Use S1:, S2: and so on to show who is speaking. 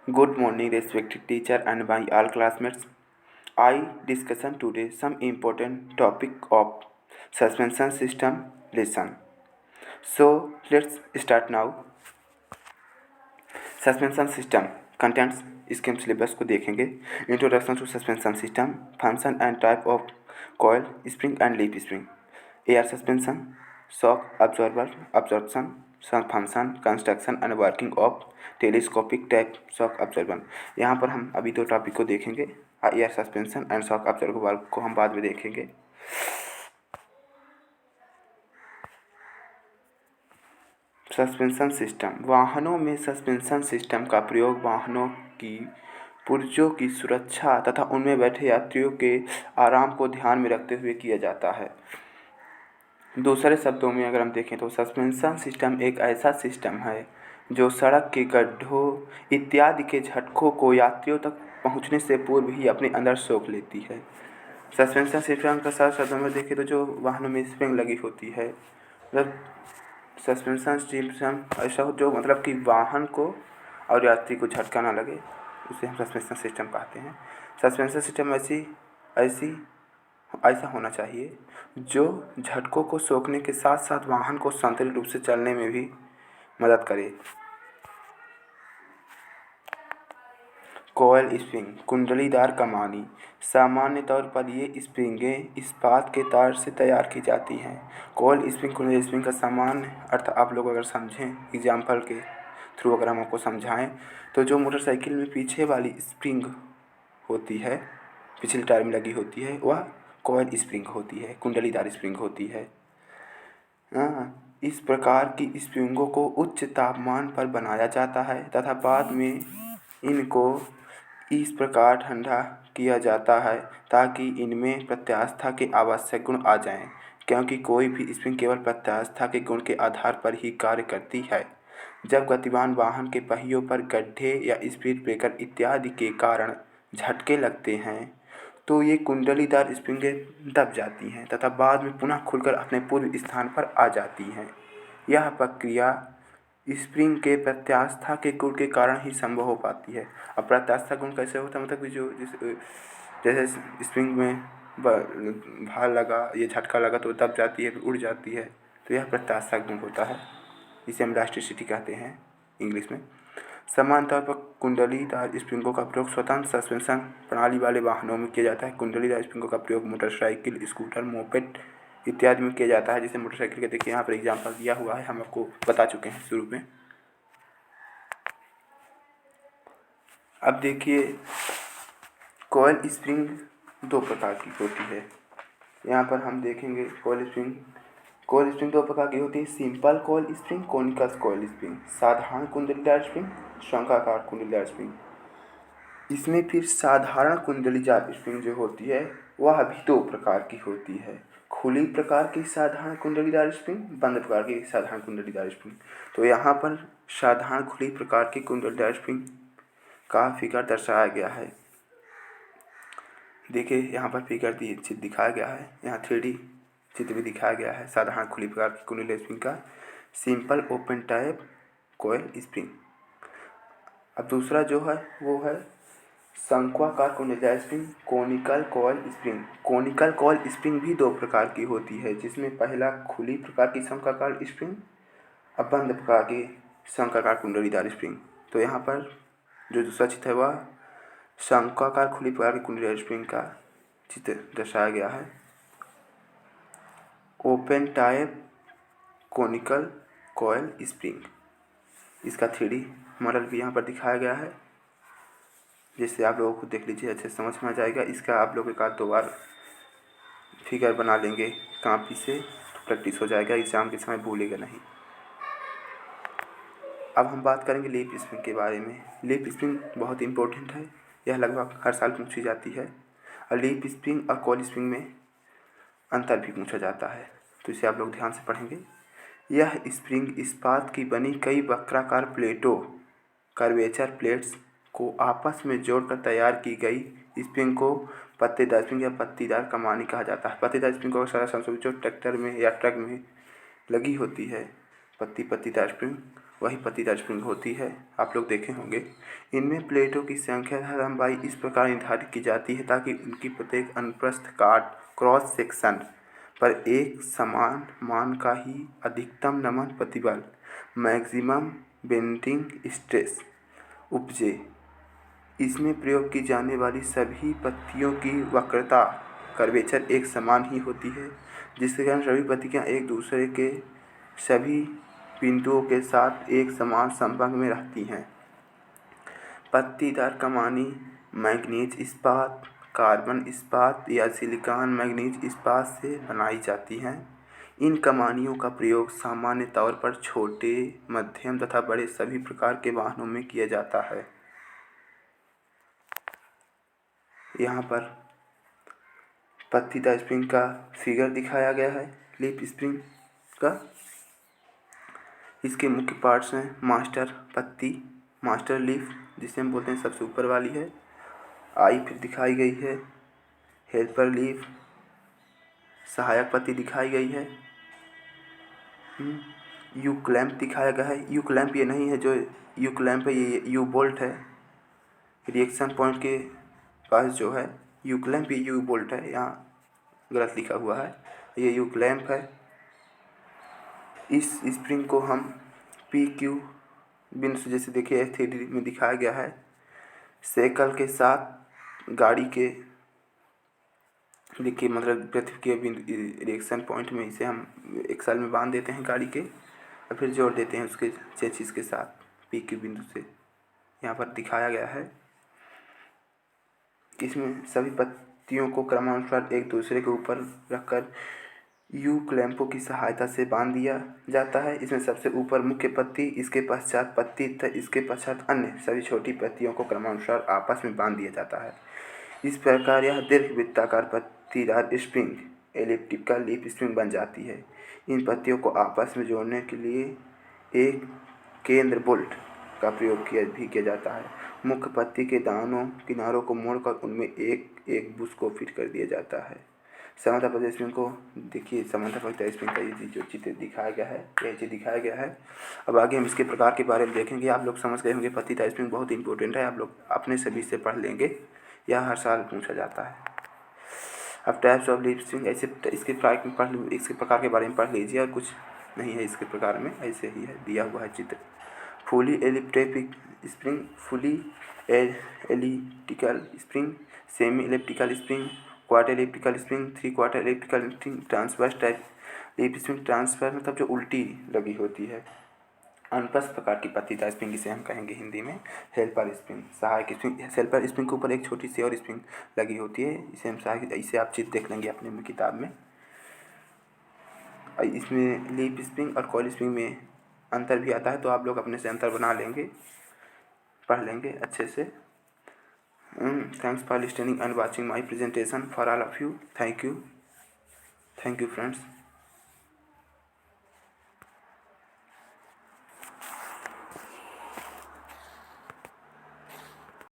S1: Good morning, respected teacher and my all classmates. I discussion today some important topic of suspension system lesson. So let's start now. Suspension system contents इसके हम syllabus को देखेंगे. Introduction to suspension system, function and type of coil spring and leaf spring, air suspension, shock absorber, absorption function, construction and working of telescopic type shock absorber. यहाँ पर हम अभी दो topic को देखेंगे. Air suspension and shock absorber को हम बाद में देखेंगे. Suspension system. वाहनों में सस्पेंशन सिस्टम का प्रयोग वाहनों की पुर्जों की सुरक्षा तथा उनमें बैठे यात्रियों के आराम को ध्यान में रखते हुए किया जाता है. दूसरे शब्दों में अगर हम देखें तो सस्पेंशन सिस्टम एक ऐसा सिस्टम है जो सड़क के गड्ढों इत्यादि के झटकों को यात्रियों तक पहुंचने से पूर्व ही अपने अंदर सोख लेती है. सस्पेंशन सिस्टम का साथ शब्दों में देखें तो जो वाहनों में स्प्रिंग लगी होती है, मतलब सस्पेंशन सिस्टम ऐसा हो जो मतलब कि वाहन को और यात्री को झटका ना लगे, उसे हम सस्पेंशन सिस्टम कहते हैं. सस्पेंशन सिस्टम ऐसा होना चाहिए जो झटकों को सोखने के साथ साथ वाहन को संतुलित रूप से चलने में भी मदद करे. कॉयल स्प्रिंग, कुंडलीदार कमानी. सामान्य तौर पर ये स्प्रिंगें इस्पात के तार से तैयार की जाती हैं. कॉयल स्प्रिंग, कुंडली स्प्रिंग का सामान्य अर्थ आप लोग अगर समझें, एग्जाम्पल के थ्रू अगर हम आपको समझाएं तो जो मोटरसाइकिल में पीछे वाली स्प्रिंग होती है, पिछले टायर में लगी होती है, वह कॉयल स्प्रिंग होती है, कुंडलीदार स्प्रिंग होती है. इस प्रकार की स्प्रिंगों को उच्च तापमान पर बनाया जाता है तथा बाद में इनको इस प्रकार ठंडा किया जाता है ताकि इनमें प्रत्यास्था के आवश्यक गुण आ जाएं, क्योंकि कोई भी स्प्रिंग केवल प्रत्यास्था के गुण के आधार पर ही कार्य करती है. जब गतिमान वाहन के पहियों पर गड्ढे या स्पीड ब्रेकर इत्यादि के कारण झटके लगते हैं तो ये कुंडलीदार स्प्रिंगें दब जाती हैं तथा बाद में पुनः खुलकर अपने पूर्व स्थान पर आ जाती हैं. यह प्रक्रिया स्प्रिंग के प्रत्यास्था के गुण के कारण ही संभव हो पाती है. अब प्रत्यास्था गुण कैसे होता है, मतलब कि जो जैसे स्प्रिंग में भार लगा, ये झटका लगा तो दब जाती है, उड़ जाती है, तो यह प्रत्यास्था गुण होता है. इसे हम इलास्टिसिटी कहते हैं इंग्लिश में. सामान्य तौर पर कुंडलीदार स्प्रिंगों का प्रयोग स्वतंत्र सस्पेंशन प्रणाली वाले वाहनों में किया जाता है. कुंडलीदार स्प्रिंगों का प्रयोग मोटरसाइकिल, स्कूटर, मोपेड इत्यादि में किया जाता है. जैसे मोटरसाइकिल के देखिए यहाँ पर एग्जाम्पल दिया हुआ है, हम आपको बता चुके हैं शुरू में. अब देखिए, कॉयल स्प्रिंग दो प्रकार की होती है. यहाँ पर हम देखेंगे कॉयल स्प्रिंग दो प्रकार की होती है. Simple coil spring, conical coil spring. साधारण कुंडलीदार स्प्रिंग, शंक्वाकार कुंडलीदार स्प्रिंग. इसमें फिर साधारण कुंडलीदार स्प्रिंग जो होती है वह भी दो प्रकार की होती है. खुली प्रकार की साधारण कुंडलीदार स्प्रिंग, बंद प्रकार की साधारण कुंडलीदार स्प्रिंग. तो यहाँ पर साधारण खुली प्रकार की कुंडलीदार स्प्रिंग का फिगर दर्शाया गया है. देखिए यहाँ पर फिगर दिखाया गया है, यहाँ 3D चित्र भी दिखाया गया है साधारण खुली प्रकार की कुंडलीदार स्प्रिंग का. Simple open type coil spring. अब दूसरा जो है वो है शंक्वाकार कुंडलीदार spring, conical coil spring. Conical coil spring भी दो प्रकार की होती है, जिसमें पहला खुली प्रकार की शंक्वाकार स्प्रिंग और बंद प्रकार की शंक्वाकार कुंडलीदार स्प्रिंग. तो यहाँ पर जो दूसरा चित्र है वह शंक्वाकार खुली प्रकार की कुंडलीदार स्प्रिंग का चित्र दर्शाया गया है. Open type conical coil spring, इसका 3D मॉडल भी यहाँ पर दिखाया गया है, जिससे आप लोगों को देख लीजिए, अच्छे समझ में आ जाएगा. इसका आप लोग एक आध दो बार फिगर बना लेंगे कॉपी से तो प्रैक्टिस हो जाएगा, एग्ज़ाम के समय भूलेगा नहीं. अब हम बात करेंगे लीफ स्प्रिंग के बारे में. लीफ स्प्रिंग बहुत इंपॉर्टेंट है, यह लगभग हर साल पूछी जाती है. और लीफ स्प्रिंग और कॉयल स्प्रिंग में अंतर भी पूछा जाता है, तो इसे आप लोग ध्यान से पढ़ेंगे. यह स्प्रिंग इस्पात की बनी कई वक्राकार प्लेटों, कर्वेचर प्लेट्स को आपस में जोड़कर तैयार की गई स्प्रिंग को पत्तेदार स्प्रिंग या पत्तीदार कमानी कहा जाता है. पत्तीदार स्प्रिंग को सारा संशोधित जो ट्रैक्टर में या ट्रक में लगी होती है, पत्तीदार स्प्रिंग, वही पत्तीदार स्प्रिंग होती है, आप लोग देखे होंगे। इनमें प्लेटों की संख्या तथा लंबाई इस प्रकार निर्धारित की जाती है ताकि उनकी प्रत्येक अनुप्रस्थ काट क्रॉस सेक्शन पर एक समान मान का ही अधिकतम नमन प्रतिबल मैक्सिमम बेंडिंग स्ट्रेस उपजे। इसमें प्रयोग की जाने वाली सभी पत्तियों की वक्रता कर्वेचर एक समान ही होती है, जिसके कारण सभी पत्तियां एक दूसरे के सभी बिंदुओं के साथ एक समान संपर्क में रहती हैं। पत्तीदार कमानी मैंगनीज इस्पात, कार्बन इस्पात या सिलिकॉन मैंगनीज इस्पात से बनाई जाती हैं। इन कमानियों का प्रयोग सामान्य तौर पर छोटे, मध्यम तथा बड़े सभी प्रकार के वाहनों में किया जाता है। यहाँ पर पत्तीदार स्प्रिंग का फिगर दिखाया गया है, लीफ स्प्रिंग का। इसके मुख्य पार्ट्स हैं मास्टर पत्ती, मास्टर लीफ जिसे हम बोलते हैं सबसे ऊपर वाली है, आई फिर दिखाई गई है, हेल्पर लीफ, सहायक पत्ती दिखाई गई है, यू क्लैंप दिखाया गया है। यू क्लैंप ये नहीं है जो यू क्लैंप है, ये यू बोल्ट है। रिएक्शन पॉइंट के पास जो है यू क्लैंप, ये यू बोल्ट है, यहाँ गलत लिखा हुआ है, ये यू क्लैंप है। इस स्प्रिंग को हम पी क्यू बिंदु से, जैसे देखिए 3D में दिखाया गया है, सेकल के साथ गाड़ी के देखिए मतलब पृथ्वी के रिएक्शन पॉइंट में इसे हम एक्सल में बांध देते हैं गाड़ी के और फिर जोड़ देते हैं उसके चेसिस के साथ पी क्यू बिंदु से। यहाँ पर दिखाया गया है कि इसमें सभी पत्तियों को क्रमानुसार एक दूसरे के ऊपर रखकर यू क्लैंपों की सहायता से बांध दिया जाता है। इसमें सबसे ऊपर मुख्य पत्ती, इसके पश्चात पत्ती तथा इसके पश्चात अन्य सभी छोटी पत्तियों को क्रमानुसार आपस में बांध दिया जाता है। इस प्रकार यह दीर्घवृत्ताकार पत्तीदार स्प्रिंग एलिप्टिकल लीफ स्प्रिंग बन जाती है। इन पत्तियों को आपस में जोड़ने के लिए एक केंद्र बोल्ट का प्रयोग किया जाता है। मुख्य पत्ती के किनारों को मोड़कर उनमें एक एक बुश को फिट कर दिया जाता है। समानता पत्ती स्प्रिंग को देखिए, समानता पत्ती स्प्रिंग का ये जो चित्र दिखाया गया है, यह चित्र दिखाया गया है। अब आगे हम इसके प्रकार के बारे में देखेंगे। आप लोग समझ गए होंगे पत्तीदार स्प्रिंग बहुत इंपॉर्टेंट है, आप लोग अपने सभी से पढ़ लेंगे, यह हर साल पूछा जाता है। अब टाइप्स ऑफ लीफ स्प्रिंग, ऐसे इसके प्रकार के बारे में पढ़ लीजिए, और कुछ नहीं है इसके प्रकार में, ऐसे ही है, दिया हुआ है चित्र। Fully elliptic spring, fully elliptical spring, semi elliptical spring, quarter elliptical spring, 3/4 elliptical spring, transverse type leaf spring. Transverse मतलब जो उल्टी लगी होती है। अनुप्रस्थ प्रकार की पत्तीदार स्प्रिंग जिसे हम कहेंगे हिंदी में हेल्पर स्प्रिंग। सहायक स्प्रिंग, हेल्पर स्प्रिंग के ऊपर एक छोटी सी और स्प्रिंग लगी होती है, इसे हम सहायक, इसे आप चित्र देख लेंगे अपने किताब में। इसमें लीफ स्प्रिंग और कॉइल स्प्रिंग में अंतर भी आता है, तो आप लोग अपने से अंतर बना लेंगे, पढ़ लेंगे अच्छे से। Thanks for listening and watching my presentation for all of you. Thank you friends.